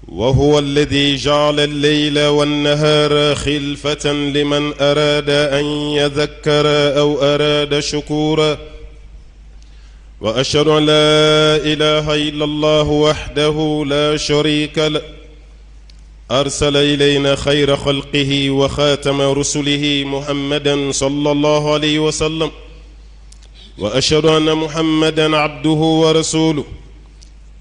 وهو الذي جعل الليل والنهار خلفة لمن أراد أن يذكر أو أراد شكورا وأشهد أن لا إله إلا الله وحده لا شريك له أرسل إلينا خير خلقه وخاتم رسله محمدا صلى الله عليه وسلم وأشهد أن محمدا عبده ورسوله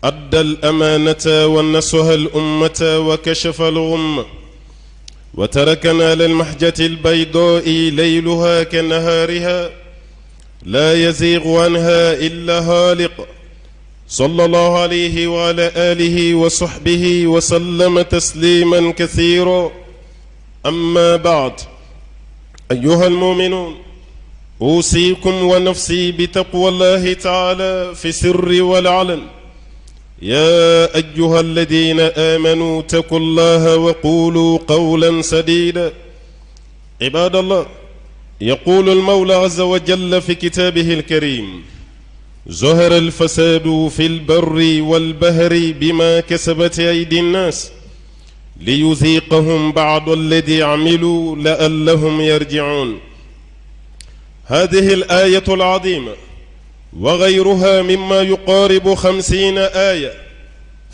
أدى الأمانة ونصح الأمة وكشف الغمة وتركنا للمحجة البيضاء ليلها كنهارها لا يزيغ عنها إلا هالق صلى الله عليه وعلى آله وصحبه وسلم تسليما كثيرا. أما بعد، أيها المؤمنون، أوصيكم ونفسي بتقوى الله تعالى في السر والعلن. يا أيها الذين آمنوا اتقوا الله وقولوا قولا سديدا. عباد الله، يقول المولى عز وجل في كتابه الكريم: ظهر الفساد في البر والبحر بما كسبت أيدي الناس ليذيقهم بعض الذي عملوا لعلهم يرجعون. هذه الآية العظيمة وغيرها مما يقارب 50 آية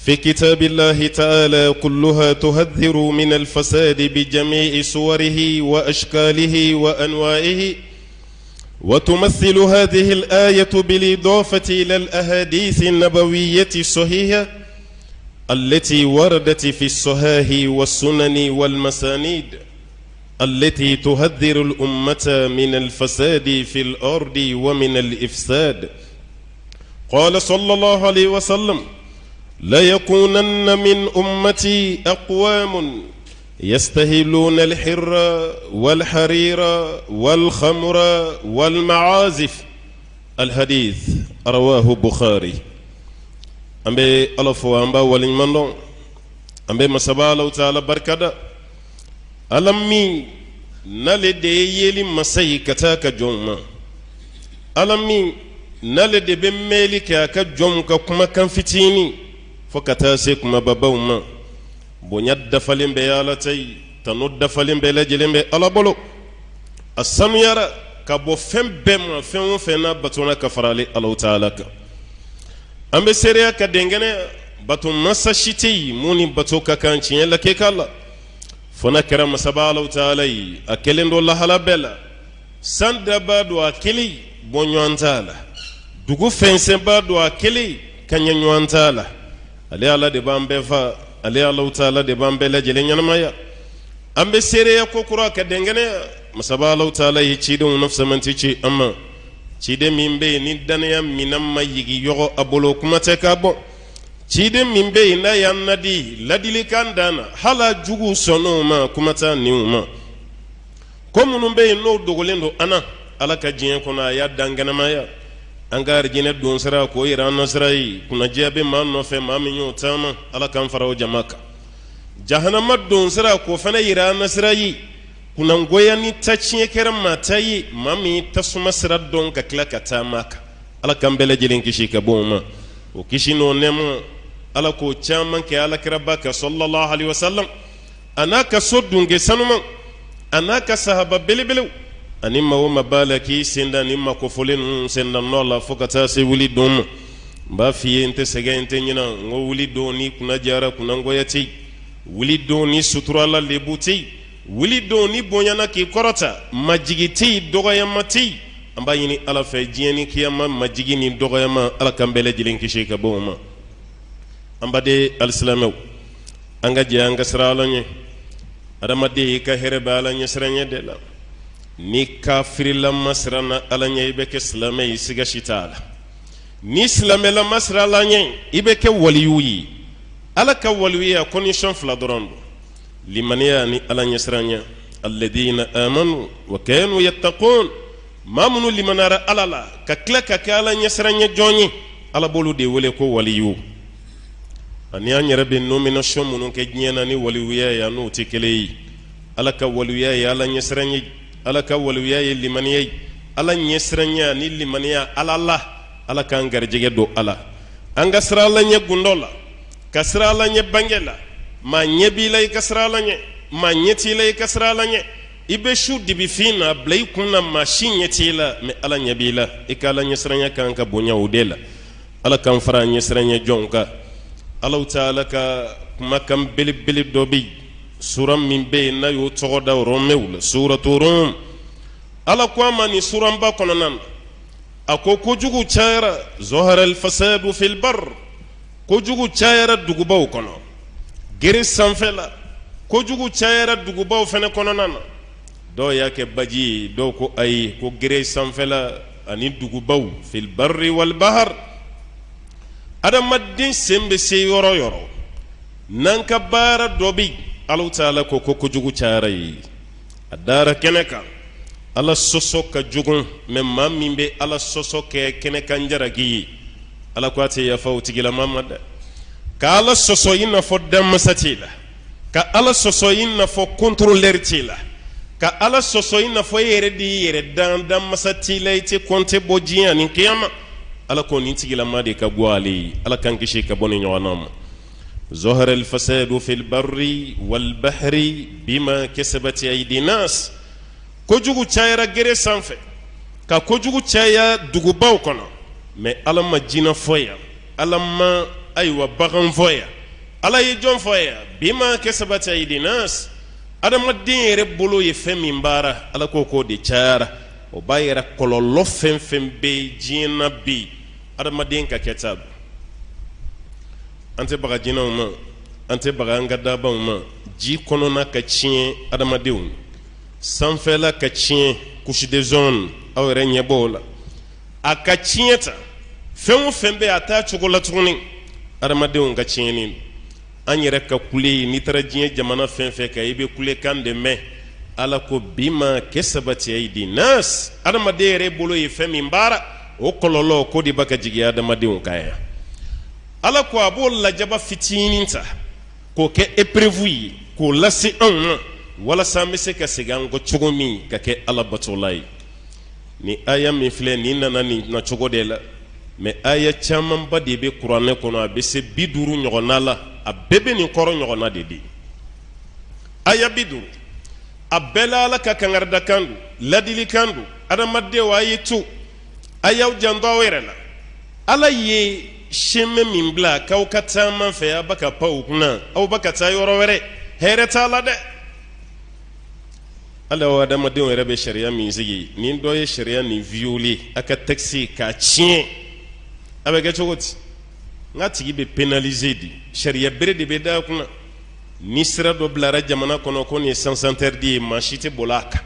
في كتاب الله تعالى كلها تحذر من الفساد بجميع صوره وأشكاله وأنواعه، وتمثل هذه الآية بالإضافة إلى الأحاديث النبوية الصحيحة التي وردت في الصحاح والسنن والمسانيد التي تحذر الأمة من الفساد في الأرض ومن الإفساد. قال صلى الله عليه وسلم: ليكونن من أمتي أقوام يستهلون الحر والحرير والخمر والمعازف. الحديث رواه بخاري. أمبي ألفو أمبا ولنمندون أمبي مسابا الله تعالى بركدا ألمي نالد يلي مساي كتاك جوما ألمي نالد بميلي كجوم كما كان فتيني فكتاسي كما بابوما بنياد دفلين بيالتي تنود دفلين بيلاجلين بي ألا بلو السنو يرى كابو فم بما فم فينا بطونا كفرالي الله تعالى أمبي سيريا كدنغني بطو مسا شتي موني بطو كاكانشين لكيك الله fona kera masaba Allah ta'ala akelendo la halabela sanda bado akeli bonyoantala dugu fense bado akeli kanyanyoantala ali ala de bambefa ali Allah ta'ala de bambela jelenya maya ambe sere ya kokura ka dengene masaba Allah ta'ala yici de nafsa mantici amma ci de mimbe ni danaya minamma yigi yogo abolo kuma te kabo cide mimbe ina yannadi ladili kandana hala jugu sonoma kumata niuma komunum be no dogolendo ana alaka jiyen kona ya dangana maya angar jine don sara ko ira nasrai kuna jebe man no fe maminyo tama alaka farawo jamaka jahannama don sara ko fana ira nasrai kuna ngoya ni tachie keram matayi mami tasuma sira don ka klaka tamaka alaka mbele jilin kishika boma o kishino nemo ala ko caman ke ala kira baka sallallahu alaihi wasallam anaka sodunge sanuma anaka sahaba belebele anima wo mabalaki senda nimma ko folenu senda nola fokata se wuli dum ba fiye nte sege nte nyina ngo wuli doni kuna jara kuna ngoyati wuli doni suturala lebuti wuli doni bonyana ki korota majigiti dogoyamati amba yini ala fe jieni kiyama majigini dogoyama ala kambele jilin kishika boma ambade alislamew anga je anga siralanye adamade ka herebe alanye siranye de la ni kafiri la masrana alanye ibeke islamay siga shitala ni islamé la masralanye ibeke waliyuyi alaka waliyya condition fladron limaniya ni alanye siranye alladina amanu wa kanu yattaqun mamunu limanara alala ka klaka ka alanye siranye jonyi ala bolu de wole ko waliyu ani anyarabe nomination munun ke nyena ni waliwiya ya no tikeleyi alaka waliwiya ya ala nyesranye alaka waliwiya ya limaniya ala nyesranya ni limaniya ala Allah ala kan garjege do ala anga srala nya gundola kasra la nye bangela ma nye bila i kasra la nye ma nye tila i kasra la nye ibe shu dibi fina blai kunna ma shi nye tila me ala nye bila ikala nye sranya kanka bonya udela ala kan fara nye sranya jonka ala taala ka makam bilib dobi suram min be na yo togoda romewla suratu rum ala kwa mani suram ba konanan ako kojugu chayra zohara al fasadu fil bar kojugu chayra dugubaw kono gere sanfela kojugu chayra dugubaw fene konanan do yake baji do ko ay ko gere sanfela ani dugubaw fil barri wal bahr adam maddin sembe se yoro nanka bara dobi Allah taala ko kojugu chayra yi adara keneka ala soso ka jugun men mamimbe ala soso ke kene kanjara gi ala kwate ya fawtigila mamad ka ala soso inna fo damsatila ka ala soso inna fo contrôleur tila ka ala soso inna fo yere di yere dan damsatila ite konte bojiya ni kiyama ala ko ni tigila made ka gwali ala kan kishi ka boni nyawanam ظهر الفساد في البر والبحر بما كسبت أيدي الناس kojugu chayra gere sanfe ka kojugu chaya dugubaw kono me alama jina foya alama aywa bagan foya ala yi jon foya bima kasabata idinas adama dinere bolo ye femimbara ala ko de chayra o bayira kololo fem be jina bi adama din ka ketab ante baga jina ma ante baga ngada ba ma ji kono na ka chien adama deun sanfela ka tiɲɛ couche de zone aw yɛrɛ ɲɛ b'o la a ka tiɲɛ ta fɛn o fɛn bɛ a t'a cogo la tuguni adamadenw ka tiɲɛni an yɛrɛ ka kule n'i taara diɲɛ jamana fɛn fɛn kan i bɛ kule kan de mɛn ala ko bima kasabati aydi nas adamaden yɛrɛ bolo ye fɛn min baara o kɔlɔlɔ ko de b'a ka jigin adamadenw kan yan ala ko a b'o lajaba fitinin ta k'o kɛ épreuve ye k'o lase anw ma walasa an bɛ se ka segin an kɔ cogo min ka kɛ ala batola ye ni aya min filɛ nin nana nin na cogo de la mɛ aya camanba de bɛ kuranɛ kɔnɔ a bɛ se 50 ɲɔgɔnna la a bɛɛ bɛ nin kɔrɔ ɲɔgɔnna de di aya 50 a bɛɛ la ala ka kangarida kan don ladili kan don adamadenw a ye to a y'aw janto aw yɛrɛ la ala ye chemin min bila k'aw ka taama fɛ aw bɛ ka pan o kunna aw bɛ ka taa yɔrɔ wɛrɛ hɛrɛ t'a la dɛ ala wa adamadenw yɛrɛ bɛ sariya min sigi ni dɔ ye sariya nin violer a ka texte k'a tiɲɛ a bɛ kɛ cogo di n ka tigi bɛ pénaliser di sariya bere de bɛ da kunna ni sira dɔ bilara jamana kɔnɔ ko nin ye sens interdit ye maa si tɛ boli a kan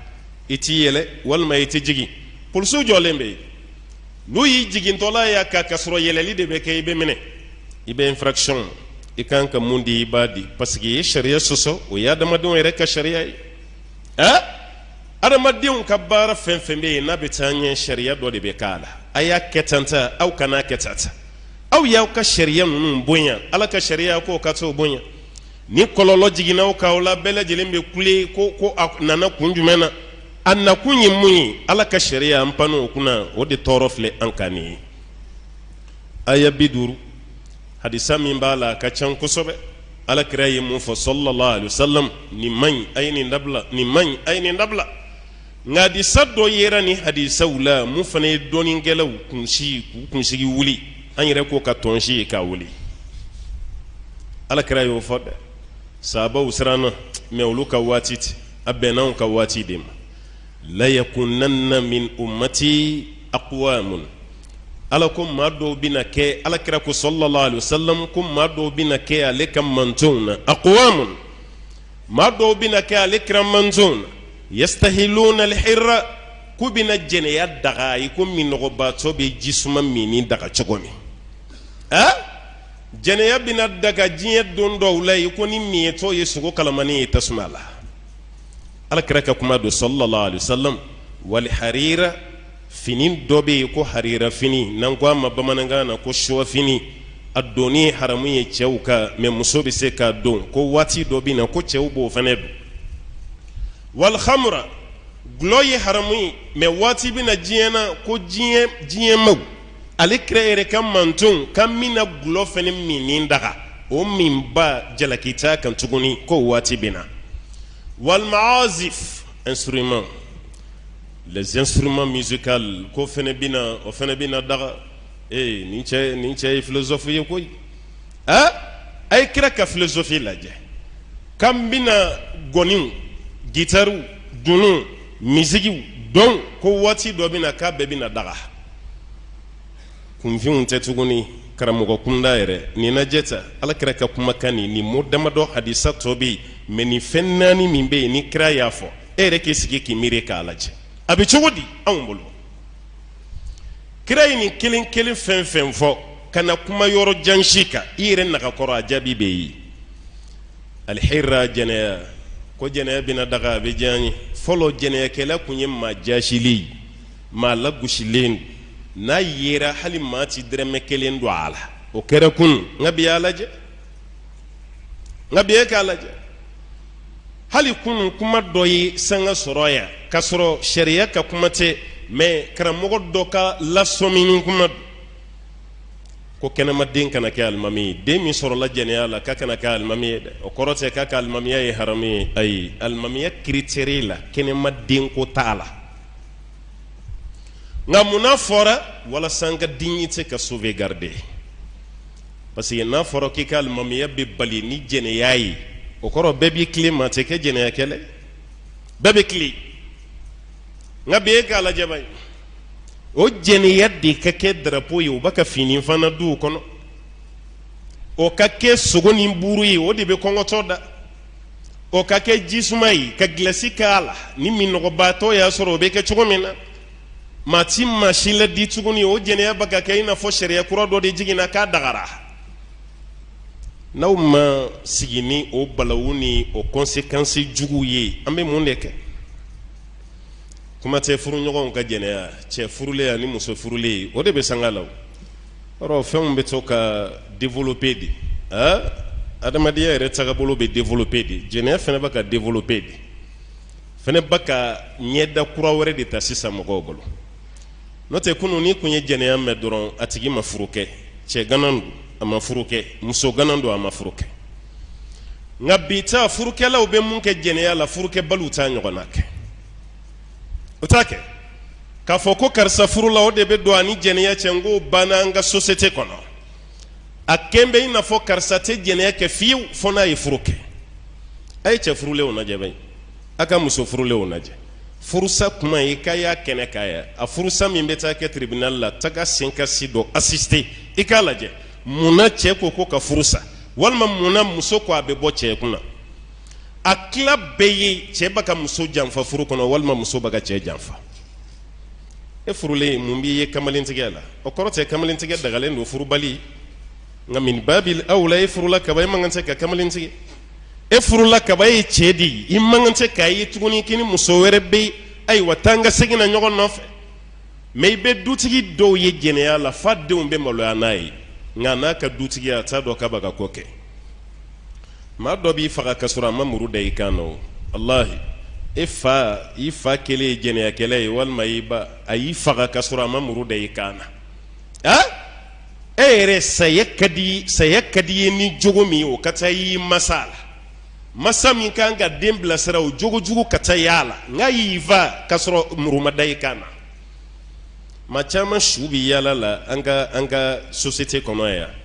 i t'i yɛlɛ walima i tɛ jigin polisiw jɔlen bɛ yen n'u y'i jigintɔla y'a kan ka sɔrɔ yɛlɛli de bɛ kɛ i bɛ minɛ i bɛ infraction i kan ka mun di i b'a di parce que i ye sariya sɔsɔ o ye adamadenw yɛrɛ ka sariya ye adamadenw ka baara fɛn fɛn bɛ yen n'a bɛ taa ɲɛ sariya dɔ de bɛ k'a la a y'a kɛ tan ta aw kana kɛ tan ta aw y'aw ka sariya ninnu bonya ala ka sariya k'o ka t'o bonya ni kɔlɔlɔ jiginna aw kan o la bɛɛ lajɛlen bɛ kule ko a nana kun jumɛn na a nakun ye mun ye ala ka sariya an pan o kunna o de tɔɔrɔ filɛ an kan nin ye aya 50 hadisa min b'a la a ka can kosɛbɛ ala kira ye mun fɔ sallallahu alaihi wasallam ni man a ye nin dabila ni man a ye nin dabila nka hadisa dɔ yera ni hadisaw la mun fana ye dɔɔninkɛlaw kunsigi wuli an yɛrɛ ko ka tɔnsi ye k'a wuli ala kira y'o fɔ dɛ sahabaw siranna mɛ olu ka waati tɛ a bɛnna anw ka waati de ma la yakunanna min ummati aqwamun ala ko maa dɔw bɛna kɛ ala kira ko sallallahu alaihi wasallam ko maa dɔw bɛna kɛ ale ka mantonw na aqwamun maa dɔw bɛna kɛ ale kira mantonw na yastahiluna alhirra k'u bɛna jɛnɛya daga i ko minɔgɔbaatɔ bɛ jisuma min ni daga cogo min jɛnɛya bɛna daga diɲɛ don dɔw la i ko ni miyɛtɔ ye sogo kalamani ye tasuma la ala kira ka kuma don sallallahu alaihi wasallam wal harira fini dɔ bɛ yen ko harira fini n'an ko a ma bamanankan na ko suwa fini a donni haramu ye cɛw kan mɛ muso bɛ se k'a don ko waati dɔ bɛ na ko cɛw b'o fana don wal khamra gulɔ ye haramu ye mɛ waati bɛ na diɲɛ na ko diɲɛ maw ale kira yɛrɛ ka mantonw ka mina gulɔ fana min ni daga o min ba jalakita kan tuguni ko waati bina wal maazif instrument les instruments musicaux ko fene bina o fene bina daga ni cɛ philosophie ye koy ay kira ka philosophie lajɛ kam bina goniw gitaru dunu musique don ko waati dɔ bina k'a bɛɛ bina daga kunfinw tɛ tuguni karamɔgɔ kunda yɛrɛ ni najɛta ala kira ka kumakan ni mo damadɔ hadisa tɔ bɛ yen mɛ ni fɛn naani min bɛ yen ni kira y'a fɔ e yɛrɛ k'i sigi k'i miiri k'a lajɛ a bɛ cogo di anw bolo kira ye nin kelen kelen fɛn fɛn fɔ ka na kuma yɔrɔ jan si kan i yɛrɛ nagakɔrɔ a jaabi bɛ yen alihira jɛnɛya ko jɛnɛya bɛna daga a bɛ diya n ye fɔlɔ jɛnɛyakɛla tun ye maa jasili maa lagosilen n'a yera hali maa ti dɛrɛmɛ kelen don a la o kɛra kun nka bi y'a lajɛ nka bi e k'a lajɛ hali kunun kuma dɔ ye sanga sɔrɔ yan k'a sɔrɔ sariya ka kuma tɛ mɛ karamɔgɔ dɔ ka lasɔmini kuma ko kɛnɛmaden kana kɛ alimami ye den min sɔrɔla jɛnɛya la k'a kana kɛ alimami ye dɛ o kɔrɔ tɛ k'a ka alimamiya ye haramu ye ayi alimamiya critère la kɛnɛmaden ko t'a la nka munna fɔra walasa an ka dignité ka sauvegarder parce que n'a fɔra k'i ka alimamiya bɛ bali ni jɛnɛya ye o kɔrɔ bɛɛ b'i tilen maa tɛ kɛ jɛnɛya kɛlɛ bɛɛ bɛ tilen nka bi e k'a lajɛ bani o jɛnɛya de ka kɛ drapeau ye o b'a ka fini fana du kɔnɔ o ka kɛ sogo ni buru ye o de bɛ kɔngɔtɔ da o ka kɛ jisuma ye ka gilasi k'a la ni minɔgɔbaatɔ y'a sɔrɔ o bɛ kɛ cogo min na maa ti maa si la di tuguni o jɛnɛya bɛ ka kɛ i n'a fɔ sariya kura dɔ de jiginna k'a dagara n'aw ma sigi ni o balawu ni o conséquences juguw ye an bɛ mun de kɛ kuma tɛ furuɲɔgɔnw ka jɛnɛya cɛ furulen ani muso furulen o de bɛ sanga la o fɛnw bɛ to ka développer de adamadenya yɛrɛ tagabolo bɛ développer de jɛnɛya fana bɛ ka développer de fana bɛ ka ɲɛda kura wɛrɛ de ta sisan mɔgɔw bolo n'o tɛ kunun ni kun ye jɛnɛya mɛn dɔrɔn a tigi ma furu kɛ cɛ ganan don a ma furu kɛ muso ganan don a ma furu kɛ nka bi ta furukɛlaw bɛ mun kɛ jɛnɛya la furukɛbaliw t'a ɲɔgɔnna kɛ o t'a kɛ k'a fɔ ko karisa furu la o de bɛ don ani jɛnɛya cɛ n ko banna an ka société kɔnɔ a kɛn bɛ i n'a fɔ karisa tɛ jɛnɛya kɛ fiyewu fo n'a ye furu kɛ a ye cɛ furulenw lajɛ bani a ka muso furulenw lajɛ furusa kuma i k'a y'a kɛnɛ k'a ye a furusa min bɛ taa kɛ tribunal la taga sen ka si dɔ assister i k'a lajɛ munna cɛ ko ka furusa walima munna muso ko a bɛ bɔ cɛ kunna a tila bɛɛ ye cɛ bɛ ka muso janfa furu kɔnɔ walima muso bɛ ka cɛ janfa e furulen mun b'i ye kamalentigɛ la o kɔrɔ tɛ kamalentigɛ dagalen don furubali nka min babil awla e furula kaba e man kan tɛ ka kamalentigɛ e furula kaba ye cɛ de ye i man kan tɛ k'a ye tuguni k'i ni muso wɛrɛ bɛ ayiwa taa n ka segin na ɲɔgɔn nɔfɛ mɛ i bɛ dutigi dɔw ye jɛnɛya la f'a denw bɛ maloya n'a ye nka n'a ka dutigi a t'a dɔn k'a bɛ ka ko kɛ maa dɔ b'i faga ka sɔrɔ a ma muru da i kan na o walahi i fa kelen ye jɛnɛyakɛla ye walima i ba a y'i faga ka sɔrɔ a ma muru da i kan na e yɛrɛ saya ka di ye ni jogo min ye o ka taa y'i masa la masa min kan ka den bilasira o jogo jugu ka taa y'a la nka y'i fa ka sɔrɔ muru ma da i kan na maa caman su bɛ yaala la an ka société kɔnɔ yan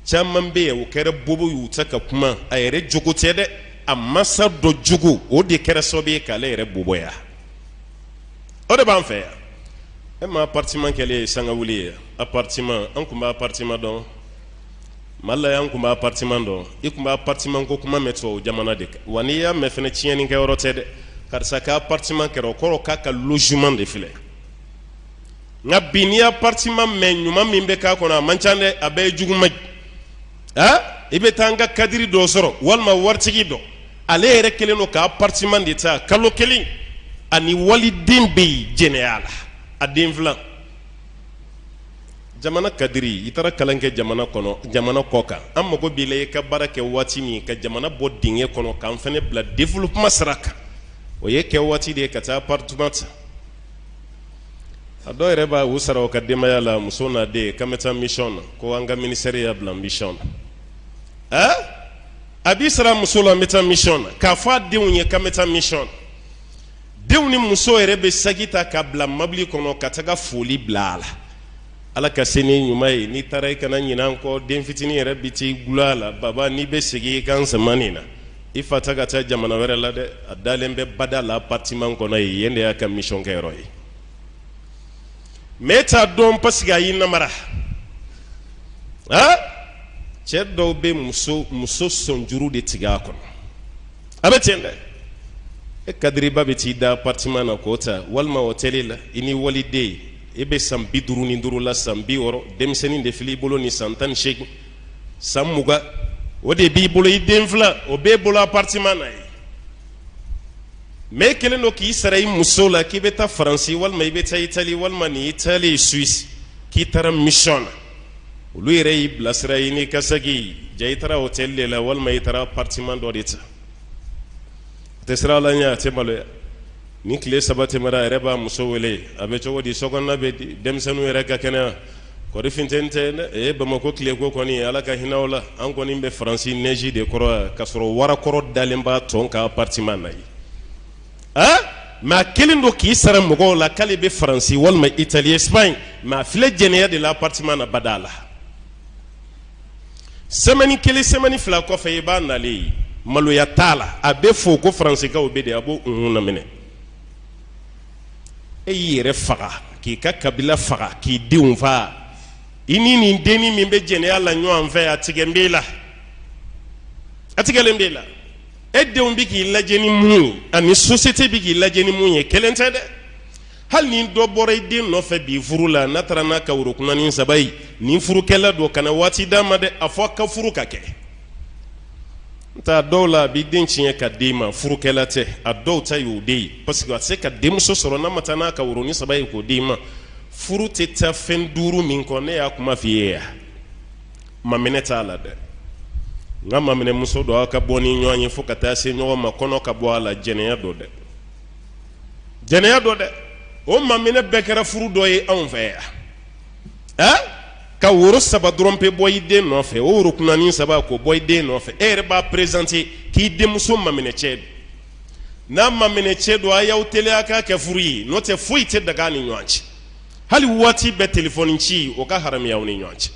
caman bɛ yen o kɛra bobo y'u ta ka kuma a yɛrɛ jogo tɛ dɛ a masa dɔ jogo o de kɛra sababu ye k'ale yɛrɛ boboya o de b'an fɛ yan e ma appartement kɛlen ye sangawuli ye appartement an tun bɛ appartement dɔn mali la an tun bɛ appartement dɔn i tun bɛ appartement ko kuma mɛn tubabu jamana de kan wa n'i y'a mɛn fana tiɲɛnikɛyɔrɔ tɛ dɛ karisa ka appartement kɛra o kɔrɔ k'a ka logement de filɛ nka bi n'i appartement mɛn ɲuman min bɛ k'a kɔnɔ a man ca dɛ a bɛɛ ye juguma ye i bɛ taa an ka kadiri dɔ sɔrɔ walima waritigi dɔ ale yɛrɛ kelen don ka appartement de ta kalo kelen ani waliden bɛ yen jɛnɛya la a den filan jamana kadiri i taara kalan kɛ jamana kɔ kan an mago b'i la i ka baara kɛ waati min ka jamana bɔ dingɛ kɔnɔ k'an fana bila développement sira kan o ye kɛ waati de ye ka taa appartement ta a dɔw yɛrɛ b'a u sara o ka denbaya la muso n'a den k'an bɛ taa mission na ko an ka ministère y'a bila mission na abi sara muso la meta mission ka fa denw ye ka meta mission denw ni muso yɛrɛ bɛ sagita ka bila mabili kɔnɔ ka taga foli bila ala ala ka se ni ɲuman ye ni taara I kana ɲinɛ kɔ den fitinin yɛrɛ bi t'i gula la baba ni bɛ segin I kan samani na I fa ta ka taa jamana wɛrɛ la dɛ a dalen bɛ bada la appartement kɔnɔ ye yen de y'a ka mission kɛ yɔrɔ ye mais t'a dɔn parce que a y'i namara cɛ dɔw bɛ muso sɔnjuru de tigɛ a kɔnɔ a bɛ ten dɛ e kadiriba bɛ t'i da appartement na k'o ta walima hôtel la I ni waliden I bɛ san 55 la san 60 denmisɛnnin de fili I bolo ni san 18 san 20 o de b'i bolo I den fila o b'e bolo appartement na ye mais kelen do k'i sara I muso la k'i bɛ taa Faransi walima I bɛ taa Italie walima ni Italie Suisse k'i taara mission na olu yɛrɛ y'i bilasira I ni ka segi ja I taara hôtel de la walima I taara appartement dɔ de ta tɛ sira la ɲɛ a tɛ maloya ni tile 3 tɛmɛra a yɛrɛ b'a muso wele a bɛ cogo di sokɔnɔna bɛ di denmisɛnninw yɛrɛ ka kɛnɛya kɔri funteni tɛ dɛ Bamako tileko kɔni ala ka hinɛ aw la an kɔni bɛ Faransi neige de kɔrɔ ka sɔrɔ warakɔrɔ dalen b'a tɔn ka appartement na ye mais a kelen do k'i sara mɔgɔw la k'ale bɛ Faransi walima Italie Espagne mais a filɛ jɛnɛya de la appartement na bada la semaine kelen semaine fila kɔfɛ I b'a nalen ye maloya t'a la a bɛ fɔ ko Faransikaw bɛ de a b'o na minɛ e y'i yɛrɛ faga k'i ka kabila faga k'i denw faga I ni nin denni min bɛ jɛnɛya la ɲɔgɔn fɛ a tigɛlen b'e la a tigɛlen b'e la e denw bɛ k'i lajɛ ni mun ye ani société bɛ k'i lajɛ ni mun ye kelen tɛ dɛ hali ni dɔ bɔra I den nɔfɛ bi furu la n'a taara n'a ka worokunanin 3 ye nin furukɛla don kana waati d'a ma dɛ a fɔ a ka furu ka kɛ nta dɔw la a b'i den tiɲɛ ka d'e ma furukɛla tɛ a dɔw ta y'o de ye parce que a tɛ se ka denmuso sɔrɔ n'a ma taa n'a ka woronin 3 ye k'o d'e ma furu tɛ taa fɛn 5 min kɔ ne y'a kuma f'i ye yan maminɛ t'a la dɛ n ka maminɛ muso dɔ aw ka bɔ ni ɲɔgɔn ye fo ka taa se ɲɔgɔn ma kɔnɔ ka bɔ a la jɛnɛya dɔ dɛ o maminɛ bɛɛ kɛra furu dɔ ye anw fɛ yan ka woro 3 dɔrɔn pe bɔ I den nɔfɛ o worokunanin 3 k'o bɔ I den nɔfɛ e yɛrɛ b'a présenter k'i denmuso maminɛ cɛ don n'a maminɛ cɛ don a y'aw teliya k'a kɛ furu ye n'o tɛ foyi tɛ daga a ni ɲɔgɔn cɛ hali waati bɛɛ téléphone ci o ka haramiya aw ni ɲɔgɔn cɛ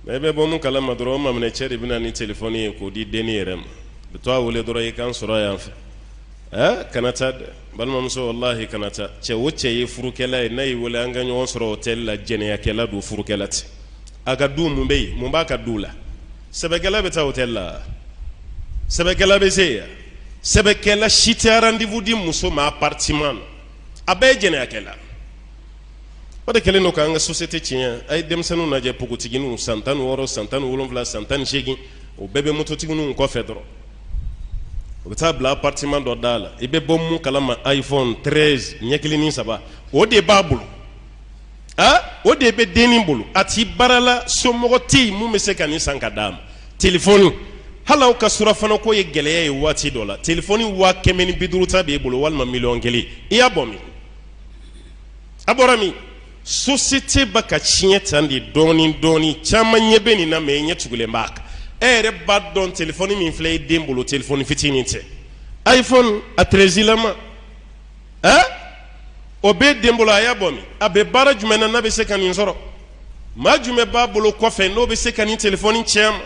mais e bɛ bɔ mun kalama dɔrɔn o maminɛ cɛ de bɛna ni téléphone ye k'o di denni yɛrɛ ma bɛ to a wele dɔrɔn I kan sɔrɔ yan fɛ kana taa dɛ balimamuso wallahi kana taa cɛ o cɛ ye furukɛla ye n'a y'i wele an ka ɲɔgɔn sɔrɔ hôtel la jɛnɛyakɛla don furukɛla tɛ a ka du mun bɛ yen mun b'a ka du la sɛbɛkɛla bɛ taa hôtel la sɛbɛkɛla bɛ se yan sɛbɛkɛla si tɛ rendez-vous di muso ma appartement na a bɛɛ ye jɛnɛyakɛla o de kɛlen don k'an ka société tiɲɛ a ye denmisɛnninw lajɛ pogotigininw san 16 san 17 san 18 o bɛɛ bɛ mototigininw kɔfɛ dɔrɔn o bɛ taa bila appartement dɔ da la I bɛ bɔ mun kalama iPhone 13 ɲɛkilinin 3 o de b'a bolo o de bɛ dennin bolo a t'i baara la somɔgɔ tɛ yen mun bɛ se ka nin san ka d'a ma téléphone hali aw ka surafana ko ye gɛlɛya ye waati dɔ la téléphone 150 ta b'e bolo walima 1,000,000 I y'a bɔ min a bɔra min société bɛ ka tiɲɛ tan de dɔɔni dɔɔni caman ɲɛ bɛ nin na mais ɲɛ tugulen b'a kan e yɛrɛ b'a dɔn téléphone min filɛ I den bolo téléphone fitinin tɛ iPhone a 13 lama o bɛ den bolo a y'a bɔ min a bɛ baara jumɛn na n'a bɛ se ka nin sɔrɔ maa jumɛn b'a bolo kɔfɛ n'o bɛ se ka nin téléphone tiɲɛ a ma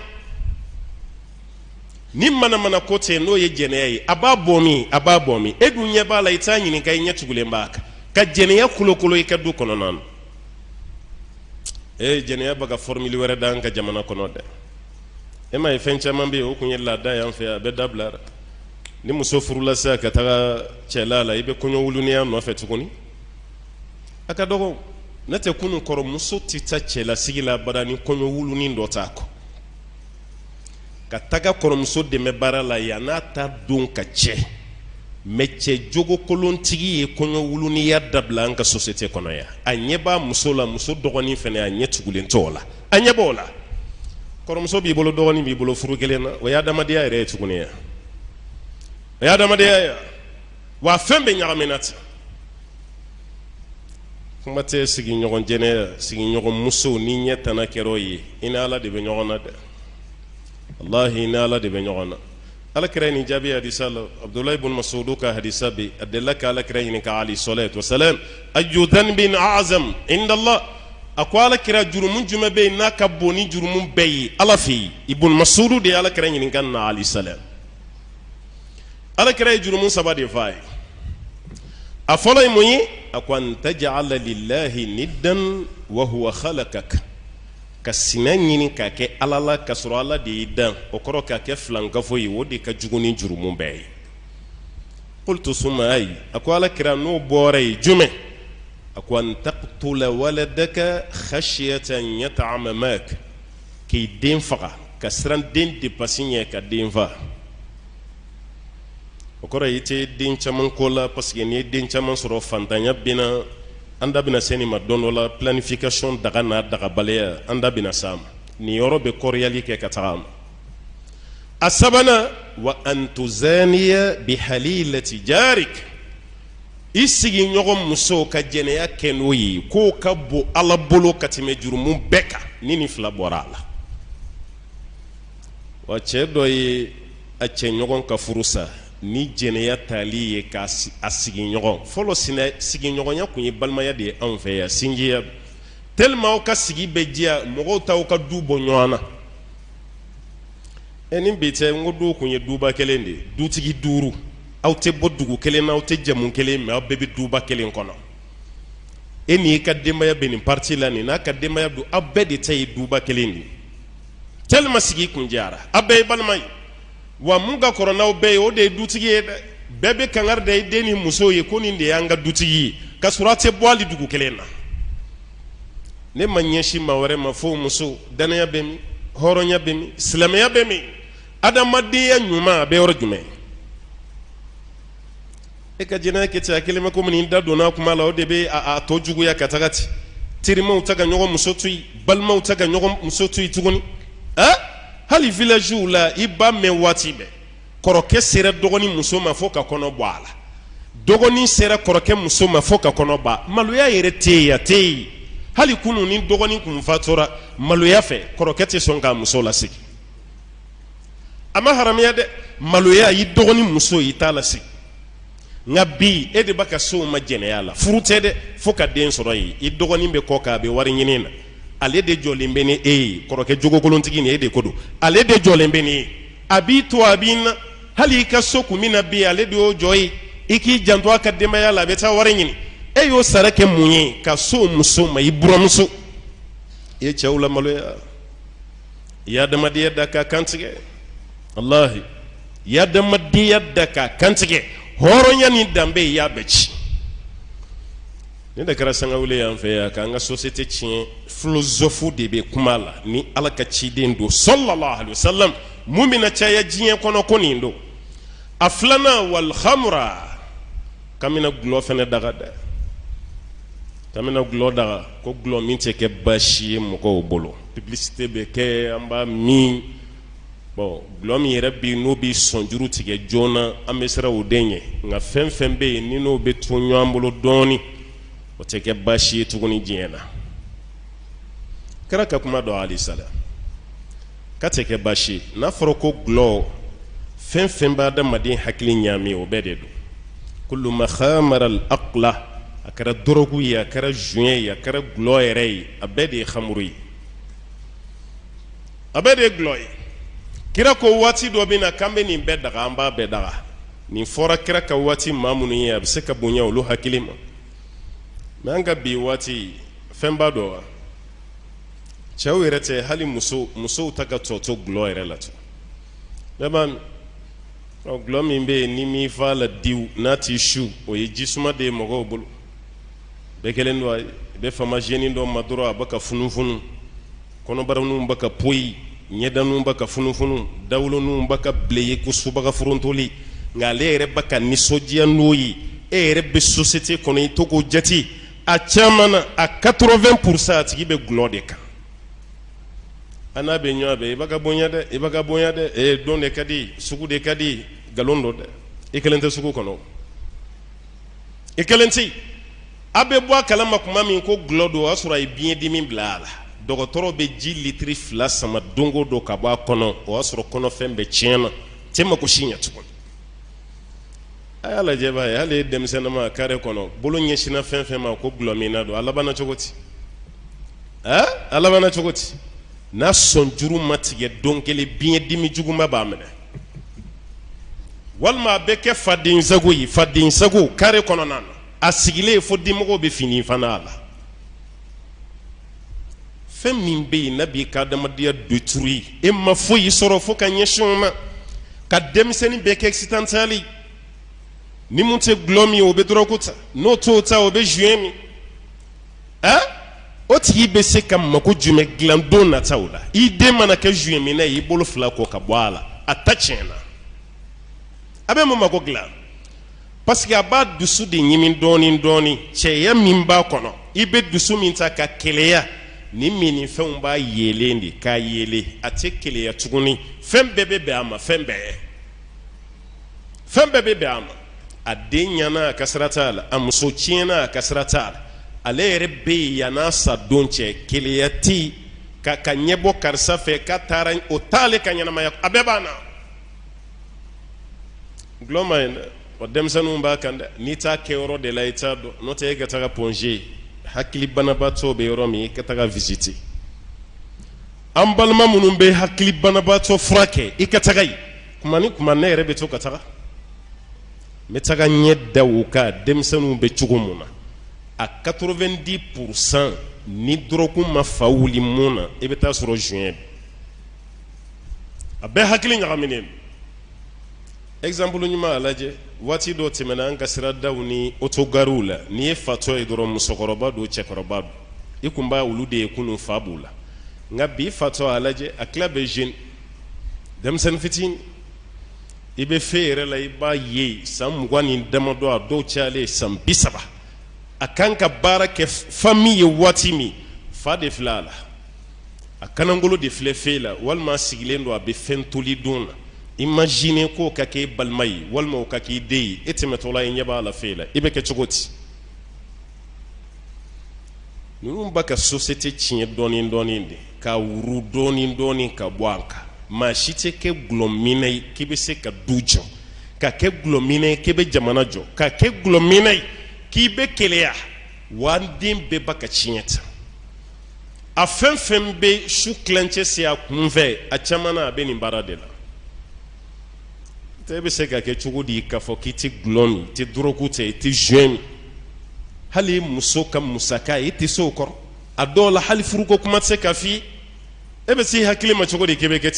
ni manamana ko tɛ n'o ye jɛnɛya ye a b'a bɔ min e dun ɲɛ b'a la I t'a ɲininka I ɲɛ tugulen b'a kan ka jɛnɛya kolokolo I ka du kɔnɔna na jɛnɛya bɛ ka formule wɛrɛ da an ka jamana kɔnɔ dɛ e ma ye fɛn caman bɛ yen o kun ye laada y'an fɛ yan a bɛ dabila ni muso furula sisan ka taga cɛla la I bɛ kɔɲɔwuluniya nɔfɛ tuguni a ka dɔgɔ ne tɛ kunun kɔrɔ muso tɛ taa cɛlasigi la bada ni kɔɲɔwulunin dɔ t'a kɔ ka taga kɔrɔmuso dɛmɛ baara la yan n'a ta don ka cɛ mais cɛ jogo kolontigi ye kɔɲɔwuluniya dabila an ka société kɔnɔ yan a ɲɛ b'a muso la muso dɔgɔnin fɛnɛ a ɲɛ tugulen t'o la a ɲɛ b'o la kɔrɔmuso b'i bolo dɔgɔnin b'i bolo furu kelen na o y'adamadenya yɛrɛ ye tuguni yan o y'adamadenya ye wa fɛn bɛ ɲagamina ten kuma tɛ sigiɲɔgɔn jɛnɛya sigiɲɔgɔn muso ni ɲɛ tana kɛra o ye I ni Ala de bɛ ɲɔgɔn na dɛ wallahi na ala de be ɲɔgɔn ala kira ni jaabi hadisa la abdullahi ibn mas'ud ka hadisa bi adalla ka ala kira ni ka ali salatu wasalam ayu dhanbin a'zam inda allah akwala kira jurumun juma be na ka boni jurumun be ala fi ibn mas'ud de ala kira ni kan na ali salam ala kira jurumun sabade fay afolay moyi akwan taj'ala lillahi niddan wa huwa khalaqaka ka sina ɲini ka kɛ ala la ka sɔrɔ ala de y'i dan o kɔrɔ ka kɛ filankafo ye o de ka jugu ni jurumu bɛɛ ye qultu summa ayi a ko ala kira n'o bɔra ye jumɛn a ko an taqtula waladaka khashyata an yat'ama mak k'i den faga ka siran den depasi ɲɛ ka den faga o kɔrɔ i tɛ den caman ko la parce que n'i ye den caman sɔrɔ fantanya bɛna anda bina seni ma don dɔ la planification daga n'a dagabaliya anda bina sa ma ni yɔrɔ bɛ kɔrɔyali kɛ ka taga ma a sabanan wa an tuzaniya bi halilati jarik i sigiɲɔgɔn muso ka jɛnɛya kɛ n'o ye k'o ka bon ala bolo ka tɛmɛ jurumu bɛɛ kan ni nin fila bɔra a la wa cɛ dɔ ye a cɛɲɔgɔn ka furu sa ni jɛnɛya tali ye ka a sigiɲɔgɔn fɔlɔ sigiɲɔgɔnya kun ye balimaya de ye anw fɛ yan sinjiya tellement aw ka sigi bɛ diya mɔgɔw t'aw ka du bɔ ɲɔgɔn na ni bi tɛ n ko du kun ye duba kelen de ye dutigi duuru aw tɛ bɔ dugu kelen na aw tɛ jamu kelen mais aw bɛɛ bɛ duba kelen kɔnɔ e n'i ka denbaya bɛ nin parti la nin n'a ka denbaya don aw bɛɛ de ta ye duba kelen de ye tellement sigi kun diyara aw bɛɛ ye balima ye wa mun ka kɔrɔ n'aw bɛɛ ye o de ye dutigi ye dɛ bɛɛ bɛ kangari da i den ni muso ye ko nin de y'an ka dutigi ye ka sɔrɔ a tɛ bɔ hali dugu kelen na ne ma ɲɛsin maa wɛrɛ ma fo muso danaya bɛ min hɔrɔnya bɛ min silamɛya bɛ min adamadenya ɲuman a bɛ yɔrɔ jumɛn e ka jɛnɛya kɛ ten a kelen bɛ komi nin da donna kuma la o de bɛ a tɔ juguya ka taga ten terimaw ta ka ɲɔgɔn muso to yen balimaw ta ka ɲɔgɔn muso to yen tuguni hali villagew la i b'a mɛn waati bɛɛ kɔrɔkɛ sera dɔgɔnin muso ma fo ka kɔnɔ bɔ a la dɔgɔnin sera kɔrɔkɛ muso ma fo ka kɔnɔ bɔ maloya yɛrɛ tɛ yen a tɛ yen hali kunun ni dɔgɔnin kun fatura maloya fɛ kɔrɔkɛ tɛ sɔn k'a muso lasigi a ma haramiya dɛ maloya i dɔgɔnin muso i t'a lasigi nka bi e de b'a ka sow ma jɛnɛya la furu tɛ dɛ fo ka den sɔrɔ yen i dɔgɔnin bɛ kɔ k'a bɛ wari ɲini na ale de jɔlen bɛ ni e ye kɔrɔkɛ jogokolontigi ni e de ko don ale de jɔlen bɛ ni ye a b'i to a b'i na hali i ka so kun min na bi ale de y'o jɔ ye i k'i janto a ka denbaya la a bɛ taa wari ɲini e y'o sara kɛ mun ye ka so muso ma i buramuso i ye cɛw lamaloya i y'a adamadenya da k'a kantigɛ walahi i y'a adamadenya da k'a kantigɛ hɔrɔnya ni danbe i y'a bɛɛ ci ne da kɛra sangawule y'an fɛ yan k'an ka société tiɲɛ philosophe de bɛ kuma la ni ala ka ciden don sallallahu alaihi wasallam mun bɛna caya diɲɛ kɔnɔ ko nin don a filanan wal khamra kamina gulɔ fɛnɛ daga dɛ kamina gulɔ daga ko gulɔ min tɛ kɛ baasi ye mɔgɔw bolo publicité bɛ kɛ an b'a min bon gulɔ min yɛrɛ bi n'o bɛ sɔnjuru tigɛ joona an bɛ siran o den ɲɛ nka fɛn fɛn bɛ yen ni n'o bɛ to ɲɔgɔn bolo dɔɔni o tɛ kɛ baasi ye tuguni diɲɛ na kɛra ka kuma dɔn ali sala ka tɛ kɛ baasi ye n'a fɔra ko gulɔ fɛn fɛn b'a adamaden hakili ɲaami o bɛɛ de don kullu ma khamara al aqla a kɛra dɔrɔgu ye a kɛra juin ye a kɛra gulɔ yɛrɛ ye a bɛɛ de ye xamuru ye a bɛɛ de ye gulɔ ye kira ko waati dɔ bɛ na k'an bɛ nin bɛɛ daga an b'a bɛɛ daga nin fɔra kira ka waati maa minnu ye a bɛ se ka bonya olu hakili ma mais an ka bi waati fɛn b'a dɔn wa cɛw yɛrɛ tɛ hali musow ta ka tɔ to gulɔ yɛrɛ la tun bɛɛ b'a min gulɔ min bɛ yen ni m'i fa la diw n'a t'i su o ye jisuma de ye mɔgɔw bolo bɛɛ kelen don a ye i bɛ famajeni dɔ ma dɔrɔn a bɛ ka funufunu kɔnɔbaraninw bɛ ka poyi ɲɛdaninw bɛ ka funufunu dawoloninw bɛ ka bileye ko subaga forontoli nka ale yɛrɛ bɛ ka nisɔndiya n'o ye e yɛrɛ bɛ société kɔnɔ i to k'o jate a caman na a 80% a tigi bɛ gulɔ de kan a n'a bɛ ɲɔgɔn bɛɛ i b'a ka bonya dɛ i b'a ka bonya dɛ don de ka di sugu de ka di nkalon dɔ dɛ i kelen tɛ sugu kɔnɔ i kelen tɛ a bɛ bɔ a kalama kuma min ko gulɔ don o y'a sɔrɔ a ye biyɛn dimi bila a la dɔgɔtɔrɔ bɛ ji litiri 2 sama don o don ka bɔ a kɔnɔ o y'a sɔrɔ kɔnɔfɛn bɛɛ tiɲɛna cɛ mako si ɲɛ tuguni a y'a lajɛ b'a ye hali denmisɛnnama kare kɔnɔ bolo ɲɛsinna fɛn fɛn ma ko gulɔmina don a labanna cogo di a labanna cogo di n'a sɔn juru ma tigɛ don kelen biɲɛ dimi juguman b'a minɛ walima a bɛ kɛ faden sago ye faden sago kare kɔnɔna na a sigilen fo dimɔgɔw bɛ fini fana a la fɛn min bɛ yen n'a b'i ka adamadenya détruire e ma foyi sɔrɔ fo ka ɲɛsin o ma ka denmisɛnnin bɛɛ kɛ accidentali ni mun tɛ gulɔ min o bɛ dɔrɔgu ta n'o t'o ta o bɛ juin min o tigi bɛ se ka mako jumɛn dilan don nataw la i den mana kɛ juin min na y'i bolo fila kɔ ka bɔ a la a ta tiɲɛna a bɛ mun mako dilan parce que a b'a dusu de ɲimi dɔɔni dɔɔni cɛya min b'a kɔnɔ i bɛ dusu min ta ka keleya ni minifɛnw b'a yelen de k'a yele a tɛ keleya tuguni fɛn bɛɛ bɛ bɛn a ma fɛn bɛɛ bɛ bɛn a ma a den ɲana a ka sira t'a la a muso tiɲɛna a ka sira t'a la ale yɛrɛ bɛ yen yan'a sa don cɛ keleya ti ka ɲɛbɔ karisa fɛ k'a taara o t'ale ka ɲɛnamaya a bɛɛ b'a na gulɔ ma ɲi dɛ wa denmisɛnninw b'a kan dɛ n'i t'a kɛ yɔrɔ de la i t'a dɔn n'o tɛ e ka taga pɔnze hakili banabaatɔ bɛ yɔrɔ min i ka taga visite an balima minnu bɛ hakili banabaatɔ furakɛ i ka taga yen kuma ni kuma ne yɛrɛ bɛ to ka taga n bɛ taga ɲɛ da o kan denmisɛnninw bɛ cogo mun na a 90% ni dɔrɔgu ma fa wuli mun na i bɛ taa sɔrɔ juin a bɛɛ hakili ɲagaminen don exemple ɲuman a lajɛ waati dɔ tɛmɛna an ka siradaw ni autogariw la n'i ye fatɔ ye dɔrɔn musokɔrɔba don cɛkɔrɔba don i kun b'a olu de ye kunun fa b'u la nka bi fatɔ a lajɛ a tila bɛ jeune denmisɛnnin fitinin i bɛ fɛn yɛrɛ la i b'a ye san 20 ni damadɔ a dɔw cayalen san 30 a kan ka baara kɛ famille ye waati min fa de filɛ a la a kanangolo de filɛ fɛn la walima a sigilen don a bɛ fɛn toli don na imagine ko ka kɛ balima ye walima o ka k'i den ye e tɛmɛtɔla i ɲɛ b'a la fɛn la i bɛ kɛ cogo di ninnu b'a ka société tiɲɛ dɔɔni dɔɔni de ka wuru dɔɔni dɔɔni ka bɔ an kan maa si tɛ kɛ gulɔmina ye k'i bɛ se ka du jɔ ka kɛ gulɔmina ye k'i bɛ jamana jɔ ka kɛ gulɔmina ye k'i bɛ keleya wa an den bɛɛ b'a ka tiɲɛ ta a fɛn fɛn bɛ su tilancɛ se a kun fɛ a caman na a bɛ nin baara de la e bɛ se ka kɛ cogo di k'a fɔ k'i tɛ gulɔ min i tɛ dɔrɔgu ta i tɛ juin min hali muso ka musaka i tɛ se o kɔrɔ a dɔw la hali furuko kuma tɛ se ka f'i ye e bɛ se i hakili ma cogo di k'i bɛ kɛ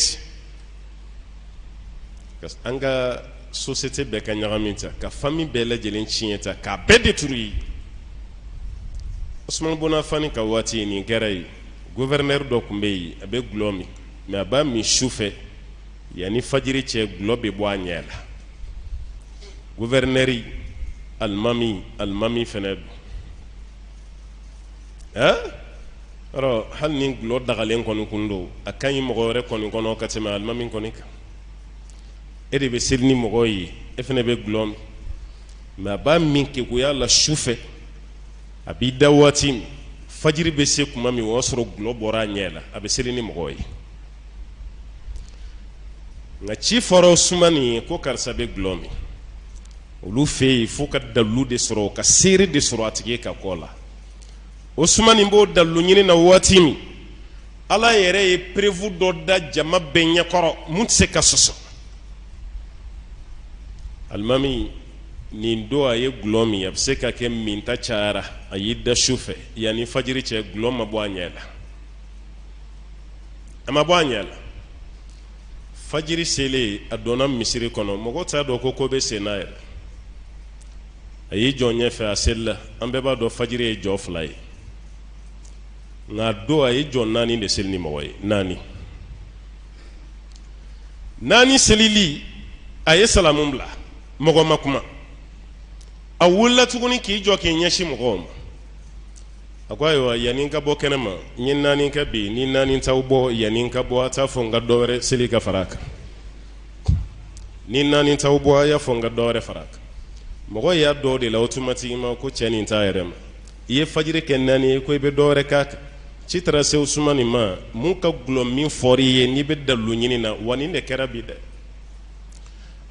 ten an ka société bɛɛ ka ɲagami ta ka famille bɛɛ lajɛlen tiɲɛ ta k'a bɛɛ détruire Usman Bonafani ka waati nin kɛra yen gouverneur dɔ tun bɛ yen a bɛ gulɔ min mais a b'a min su fɛ yanni fajiri cɛ gulɔ bɛ bɔ a ɲɛ la gouverneur alimami fɛnɛ don alors hali ni gulɔ dagalen kɔni kun don a ka ɲi mɔgɔ wɛrɛ kɔni kɔnɔ ka tɛmɛ alimami kɔni kan e de bɛ seli ni mɔgɔ ye e fɛnɛ bɛ gulɔ min mais a b'a min keguya la su fɛ a b'i da waati min fajiri bɛ se kuma min o y'a sɔrɔ gulɔ bɔra a ɲɛ la a bɛ seli ni mɔgɔ ye nka ci fɔra suma nin ye ko karisa bɛ gulɔ min olu fɛ yen fo ka dalilu de sɔrɔ ka seere de sɔrɔ a tigi ka kɔ la o suma nin b'o dalilu ɲini na waati min ala yɛrɛ ye prévu dɔ da jama bɛɛ ɲɛkɔrɔ mun tɛ se ka sɔsɔ alimami nin don a ye gulɔ min a bɛ se ka kɛ min ta cayara a y'i da su fɛ yanni fajiri cɛ gulɔ ma bɔ a ɲɛ la a ma bɔ a ɲɛ la fajiri selen a donna misiri kɔnɔ mɔgɔ t'a dɔn ko bɛ sen na yɛrɛ a y'i jɔ ɲɛfɛ a selila an bɛɛ b'a dɔn fajiri ye jɔ 2 ye nka a don a ye jɔ 4 de seli ni mɔgɔ ye 4 selili a ye salamu bila mɔgɔ ma kuma a wulila tuguni k'i jɔ k'i ɲɛsin mɔgɔw ma a ko ayiwa yanni ka bɔ kɛnɛ ma n ye 4 kɛ bi ni 4 t'aw bɔ yanni ka bɔ a t'a fɔ n ka dɔ wɛrɛ seli ka fara a kan ni 4 t'aw bɔ a y'a fɔ n ka dɔ wɛrɛ fara a kan mɔgɔ y'a dɔw de la automatiquement ko cɛ nin t'a yɛrɛ ma i ye fajiri kɛ 4 ye ko i bɛ dɔ wɛrɛ k'a kan ci tara se Usmani ma mun ka gulɔ min fɔri ye n'i bɛ dalu ɲini na wa nin de kɛra bi dɛ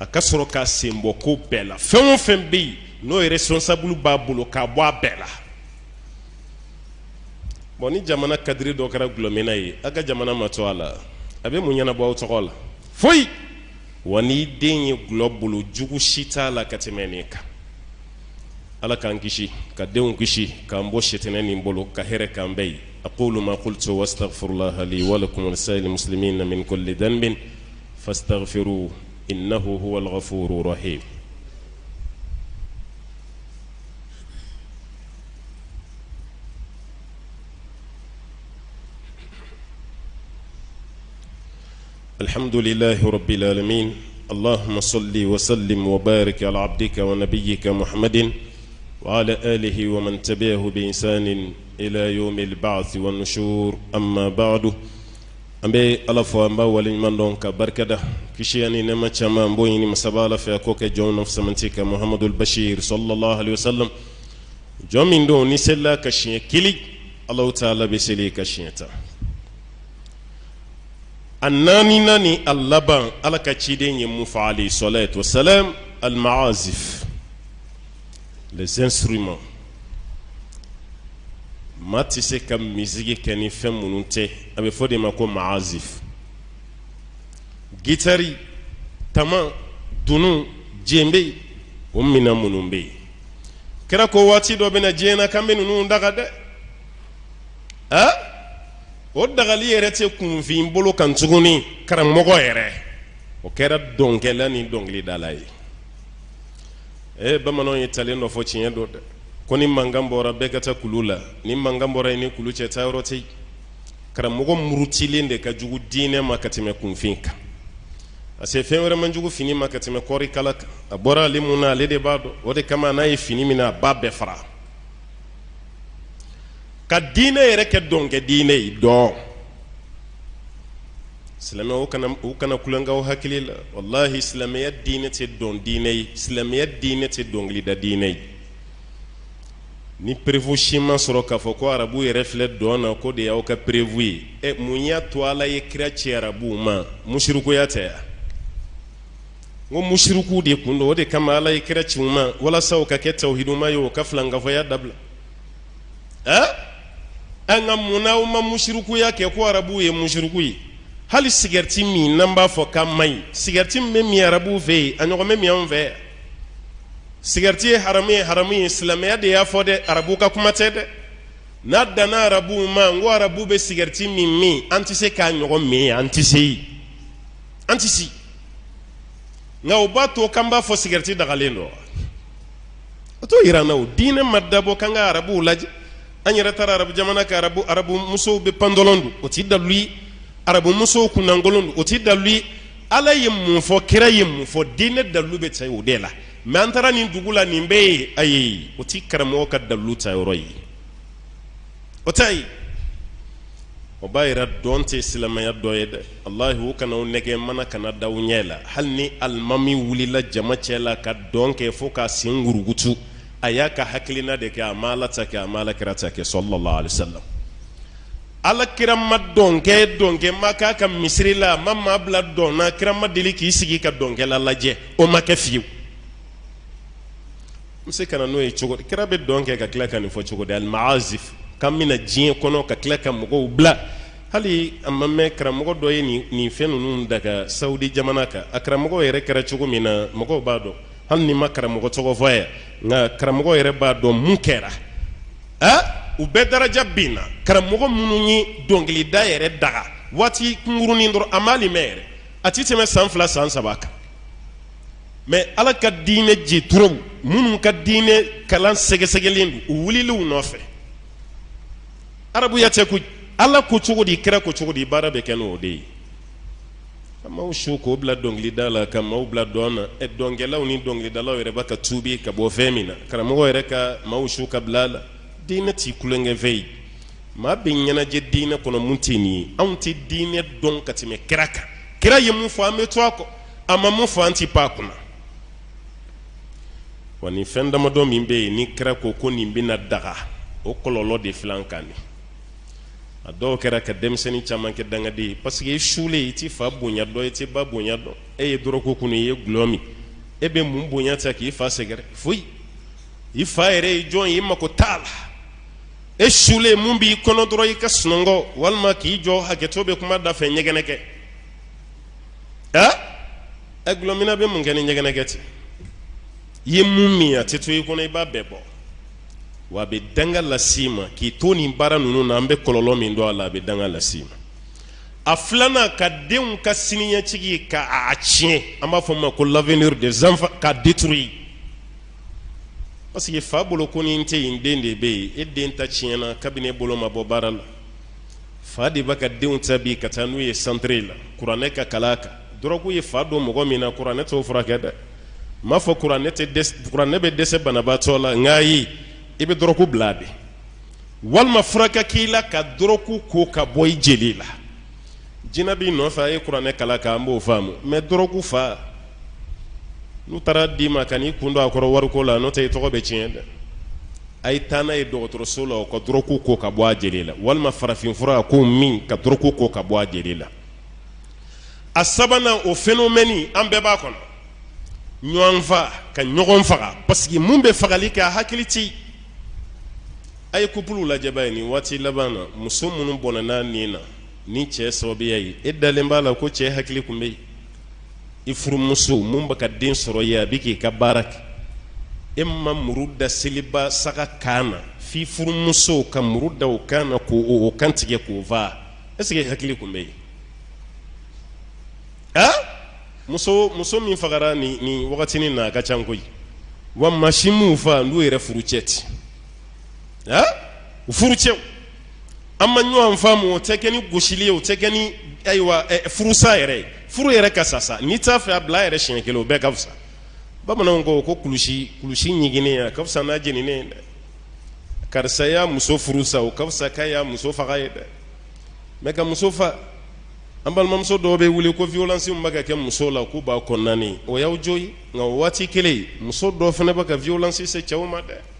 a ka sɔrɔ ka sen bɔ ko bɛɛ la fɛn o fɛn bɛ yen n'o ye responsable b'a bolo k'a bɔ a bɛɛ la bon ni jamana kadiri dɔ kɛra gulɔmina ye a ka jamana ma to a la a bɛ mun ɲɛnabɔ aw tɔgɔ la foyi wa n'i den ye gulɔ bolo jugu si t'a la ka tɛmɛ nin kan ala k'an kisi ka denw kisi k'an bɔ sitɛnɛ nin bolo ka hɛrɛ k'an bɛɛ ye aqulu ma qultu wastaghfirullaha li wa lakum wa lisa'il muslimina min kulli dhanbin fastaghfiruhu innahu huwal ghafurur rahim الحمد لله رب العالمين اللهم صل وسلم وبارك على عبدك ونبيك محمد وعلى آله ومن تبعه بإحسان إلى يوم البعث والنشور أما بعد أمبي ألفوا أمبا ولمن دونك بركة كشياني نما تشاما مبويني مسابالة في أكوك جون نفس منتك محمد البشير صلى الله عليه وسلم جون من دون نسلا كشين كلي الله تعالى بسلي كشينتا الناني ناني اللبان على كتشيدين يموف عليه الصلاة والسلام المعازف les instruments ma ti se ka musique keni fɛn minnu tɛ a bɛ fɔ de ma ko maazif gitari tama dunu djembe o mina minnu bɛ yen kɛra ko waati dɔ bɛna diɲɛ na kan bɛ ninnu daga dɛ o dagali yɛrɛ tɛ kunfin bolo kan tuguni karamɔgɔ yɛrɛ o kɛra dɔnkɛla ni dɔnkilidala ye bamananw ye talen dɔ fɔ tiɲɛ dɔ dɛ ko ni mankan bɔra bɛɛ ka taa kulu la ni mankan bɔra ni kulu cɛ taa yɔrɔ tɛ karamɔgɔ murutilen de ka jugu diinɛ ma ka tɛmɛ kunfin kan a se fɛn wɛrɛ man jugu fini ma ka tɛmɛ kɔɔri kala kan a bɔra ale mun na ale de b'a dɔn o de kama n'a ye fini min na a b'a bɛɛ fara ka diinɛ yɛrɛ kɛ dɔnkɛ diinɛ ye dɔn silamɛw u kana kulonkɛ aw hakili la wallahi silamɛya diinɛ tɛ dɔn diinɛ ye silamɛya diinɛ tɛ dɔnkilida diinɛ ye ni prévu si ma sɔrɔ k'a fɔ ko arabu yɛrɛ filɛ dɔn na ko de y'aw ka prévu ye mun y'a to ala ye kira ci arabuw ma musirikuya tɛ ya n ko musiriku de kun don o de kama ala ye kira ci u ma walasa u ka kɛ tawhiduma ye o ka filankafɔya dabila an ka munna u ma musirikuya kɛ ko arabuw ye musiriku ye hali sigareti min n'an b'a fɔ k'a man ɲi sigareti min bɛ min arabuw fɛ yen a ɲɔgɔn bɛ min anw fɛ yan sigareti ye haramu ye silamɛya de y'a fɔ dɛ arabu ka kuma tɛ dɛ n'a danna arabuw ma n ko arabu bɛ sigareti min an tɛ se k'a ɲɔgɔn min an tɛ se yen an tɛ se nka o b'a to k'an b'a fɔ sigareti dagalen don o t'o yira n na o diinɛ ma dabɔ k'an ka arabuw lajɛ an yɛrɛ taara arabu jamana ka arabu musow bɛ pandɔlɔn don o tɛ dalu ye arabu musow kunnankolon don o tɛ dalu ye ala ye mun fɔ kira ye mun fɔ diinɛ dalu bɛ ta o de la mɛ an taara nin dugu la nin bɛɛ ye ayi o tɛ karamɔgɔ ka dalu ta yɔrɔ ye o t'a ye o b'a yira dɔn tɛ silamɛya dɔ ye dɛ alahi o kana nɛgɛ mana kana da u ɲɛ la hali ni alimami wulila jama cɛ la ka dɔn kɛ fo k'a sen ngurugutu a y'a ka hakilina de kɛ a ma ala ta kɛ a ma ala kira ta kɛ sallallahu alaihi wasallam ala kira ma dɔnkɛ ma k'a ka misiri la ma maa bila dɔn na kira ma deli k'i sigi ka dɔnkɛla lajɛ o ma kɛ fiyewu n bɛ se ka na n'o ye cogo di kira bɛ dɔn kɛ ka tila ka nin fɔ cogo di al-ma'azif k'an bɛna diɲɛ kɔnɔ ka tila ka mɔgɔw bila hali a ma mɛn karamɔgɔ dɔ ye nin fɛn ninnu daga sawudi jamana kan a karamɔgɔ yɛrɛ kɛra cogo min na mɔgɔw b'a dɔn hali ni ma karamɔgɔ tɔgɔ fɔ yan nka karamɔgɔ yɛrɛ b'a dɔn mun kɛra u bɛɛ daraja bin na karamɔgɔ minnu ye dɔnkilida yɛrɛ daga waati kunkurunin dɔrɔn a ma limɛ yɛrɛ a ti tɛmɛ san 2 san 3 kan mɛ ala ka diinɛ jeturaw minnu ka diinɛ kalan sɛgɛsɛgɛlen don u wulila u nɔfɛ arabuya tɛ ko ala ko cogo di kira ko cogo di baara bɛ kɛ n'o de ye ka maaw su k'o bila dɔnkilida la ka maaw bila dɔn na dɔnkɛlaw ni dɔnkilidalaw yɛrɛ b'a ka tuubi ka bɔ fɛn min na karamɔgɔ yɛrɛ ka maaw su ka bila a la diinɛ t'i kulonkɛ fɛ ye maa bɛ ɲɛnajɛ diinɛ kɔnɔ mun tɛ nin ye anw tɛ diinɛ dɔn ka tɛmɛ kira kan kira ye mun fɔ an bɛ to a kɔ a ma mun fɔ an tɛ pan a kunna wa nin fɛn damadɔ min bɛ yen ni kira ko nin bɛna daga o kɔlɔlɔ de filɛ an kan nin a dɔw kɛra ka denmisɛnnin caman kɛ dangaden ye parce que i sulen i ti fa bonya dɔn i ti ba bonya dɔn e ye dɔrɔko kunu i ye gulɔ min e bɛ mun bonya ta k'i fa sɛgɛrɛ foyi i fa yɛrɛ ye jɔn ye i mako t'a la e sulen mun b'i kɔnɔ dɔrɔn i ka sunɔgɔ walima k'i jɔ hakɛto bɛ kuma da fɛ ɲɛgɛnɛ kɛ e gulɔmina bɛ mun kɛ ni ɲɛgɛnɛ kɛ ten i ye mun min a tɛ to i kɔnɔ i b'a bɛɛ bɔ wa a bɛ danga las'i ma k'i to nin baara ninnu na an bɛ kɔlɔlɔ min dɔn a la a bɛ danga las'i ma a filanan ka denw ka siniɲɛsigi k'a tiɲɛ an b'a fɔ o ma ko l'avenir des enfants k'a détruire parce que fa bolo ko ni n tɛ yen den de bɛ yen e den ta tiɲɛna kabini e bolo ma bɔ baara la fa de b'a ka denw ta bi ka taa n'u ye centre la kuranɛ ka kalan a kan dɔrɔgu ye fa don mɔgɔ min na kuranɛ t'o furakɛ dɛ n m'a fɔ kuranɛ bɛ dɛsɛ banabaatɔ la nka ayi i bɛ dɔrɔgu bila a bɛ walima furakɛ k'i la ka dɔrɔgu ko ka bɔ i jeli la jinɛ b'i nɔfɛ a ye kuranɛ kalan kan an b'o faamu mais dɔrɔgu fa n'u taara d'i ma ka n'i kun don a kɔrɔ wariko la n'o tɛ i tɔgɔ bɛ tiɲɛ dɛ a ye taa n'a ye dɔgɔtɔrɔso la o ka dɔrɔgu ko ka bɔ a jeli la walima farafinfura ko min ka dɔrɔgu ko ka bɔ a jeli la a sabanan o phénomène an bɛɛ b'a kɔnɔ ɲɔgɔn fa ka ɲɔgɔn faga parce que mun bɛ fagali kɛ a hakili ti a ye couple lajɛ baa ye nin waati laban na muso minnu bɔnna n'a nin na ni cɛ sababuya ye e dalen b'a la ko cɛ hakili kun bɛ yen i furumuso mun bɛ ka den sɔrɔ ye a bɛ k'i ka baara kɛ e ma muru da seliba saga kan na f'i furumuso ka muru da o kan na k'o kan tigɛ k'o fa est-ce que hakili kun bɛ yen muso min fagara ni wagatinin na a ka can koyi wa masi minnu fa n'u yɛrɛ furucɛ ten u furucɛw an ma ɲɔgɔn faamu o tɛ kɛ ni gosili ye o tɛ kɛ ni ayiwa furusa yɛrɛ ye furu yɛrɛ ka sa sa n'i t'a fɛ a bila a yɛrɛ siɲɛ kelen o bɛɛ ka fisa bamananw ko kulusi ɲiginnen a ka fisa n'a jeninen ye dɛ karisa y'a muso furu sa o ka fisa k'a y'a muso faga ye dɛ mais ka muso fa an balimamuso dɔw bɛ wuli ko violence min bɛ ka kɛ muso la k'u b'a kɔnɔna o y'aw jo ye nka o waati kelen muso dɔw fana bɛ ka violence se cɛw ma dɛ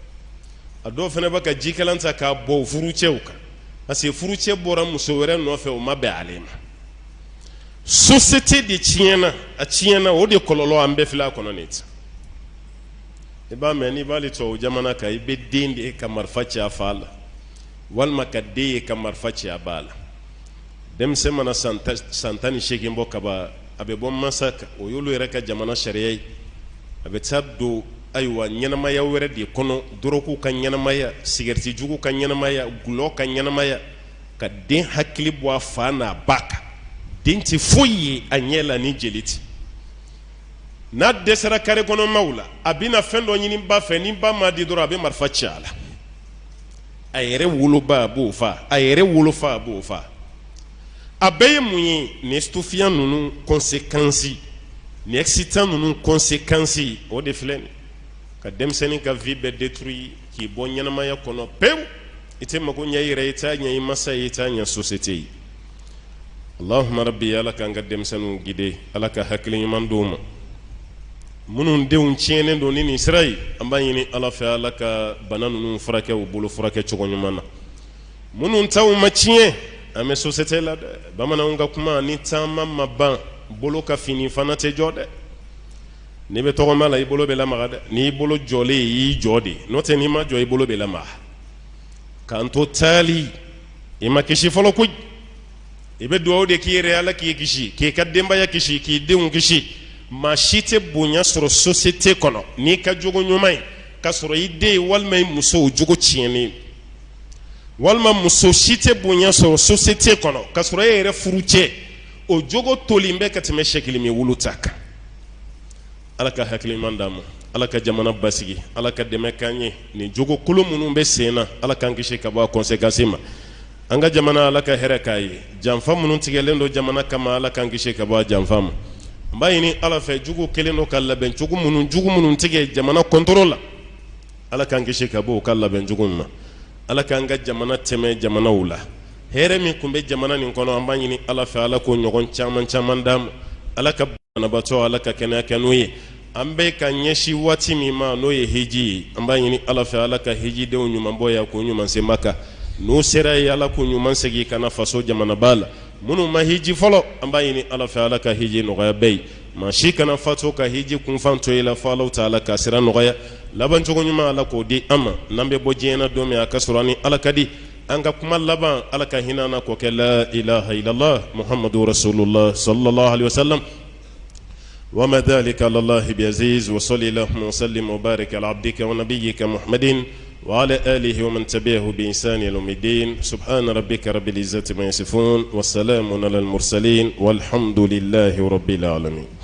a dɔw fana bɛ ka jikalan ta k'a bɔ furucɛw kan parce que furucɛ bɔra muso wɛrɛ nɔfɛ o ma bɛn ale ma société de tiɲɛna a tiɲɛna o de kɔlɔlɔ an bɛɛ filɛ a kɔnɔ nin ta i b'a mɛn n'i b'ale tubabu jamana kan i bɛ den de ka marifa ci a fa la walima ka den ye ka marifa ci a ba la denmisɛn mana san 18 bɔ kaba a bɛ bɔ mansa kan o y'olu yɛrɛ ka jamana sariya ye a bɛ taa don ayiwa ɲɛnamaya wɛrɛ de kɔnɔ dɔrɔku ka ɲɛnamaya sigariti jugu ka ɲɛnamaya gulɔ ka ɲɛnamaya ka den hakili bɔ a fa n'a ba kan den tɛ foyi ye a ɲɛ la ni jeli tɛ n'a dɛsɛra kare kɔnɔ maaw la a bɛna fɛn dɔ ɲini ba fɛ ni ba m'a di dɔrɔn a bɛ marifa ci a la a yɛrɛ woloba a b'o fa a yɛrɛ wolofa a b'o fa a bɛɛ ye mun ye nin stufiya ninnu conséquence nin excitant ninnu conséquence o de filɛ nin ka denmisɛnnin ka vie bɛɛ détruire k'i bɔ ɲɛnamaya kɔnɔ pewu i tɛ mago ɲɛ i yɛrɛ i t'a ɲɛ i masa ye i t'a ɲɛ société ye Allahumma rabbi ala k'an ka denmisɛnninw guider ala ka hakili ɲuman d'u ma minnu denw tiɲɛnen don ni nin sira ye an b'a ɲini ala fɛ ala ka bana ninnu furakɛ u bolo furakɛ cogo ɲuman na minnu taw ma tiɲɛ an bɛ société la dɛ bamananw ka kuma ni caman ma ban bolo ka fini fana tɛ jɔ dɛ n'i bɛ tɔgɔma la i bolo bɛ lamaga dɛ n'i bolo jɔlen i y'i jɔ de n'o tɛ n'i ma jɔ i bolo bɛ lamaga k'an to taali i ma kisi fɔlɔ koyi i bɛ dugawu de k'i yɛrɛ ala k'i kisi k'i ka denbaya kisi k'i denw kisi maa si tɛ bonya sɔrɔ société kɔnɔ n'i ka jogo ɲuman ye ka sɔrɔ i den ye walima i muso o jogo tiɲɛnen walima muso si tɛ bonya sɔrɔ société kɔnɔ ka sɔrɔ e yɛrɛ furucɛ o jogo tolen bɛ ka tɛmɛ sɛkili min wolo ta kan ala ka hakili ɲuman d'an ma ala ka jamana basigi ala ka dɛmɛ k'an ye nin jogo kolon minnu bɛ sen na ala k'an kisi ka bɔ a conséquence ma an ka jamana ala ka hɛrɛ k'a ye janfa minnu tigɛlen don jamana kama ala k'an kisi ka bɔ a janfa ma n b'a ɲini ala fɛ jugu kelen don ka labɛn jugu minnu tigɛ jamana contrôle la ala k'an kisi ka bɔ u ka labɛn jugu ma ala k'an ka jamana tɛmɛ jamanaw la hɛrɛ min tun bɛ jamana nin kɔnɔ an b'a ɲini ala fɛ ala k'o ɲɔgɔn caman d'an ma ala ka banabaatɔ ala ka kɛnɛya kɛ n'o ye an bɛ ka ɲɛsi waati min ma n'o ye hiji ye an b'a ɲini ala fɛ ala ka hijidenw ɲuman bɔ ya k'o ɲuman se Maka n'u sera ye ala k'u ɲuman segi kana faso jamanaba la minnu ma hiji fɔlɔ an b'a ɲini ala fɛ ala ka hiji nɔgɔya bɛɛ ye maa si kana faso ka hiji kunfan to i la fɔ alaw taala ka sira nɔgɔya labancogo ɲuman ala k'o di an ma n'an bɛ bɔ diɲɛ na don min a ka sɔrɔ ni ala ka di an ka kuma laban ala ka hinɛ an na k'o kɛ la ilaha illallah muhammadu rasulullah sallallahu alaihi wasallam وما ذلك على الله بعزيز وصلي اللهم وسلم وبارك على عبدك ونبيك محمد وعلى آله ومن تبعه بإحسان إلى يوم الدين سبحان ربك رب العزة ما يصفون والسلام على المرسلين والحمد لله رب العالمين.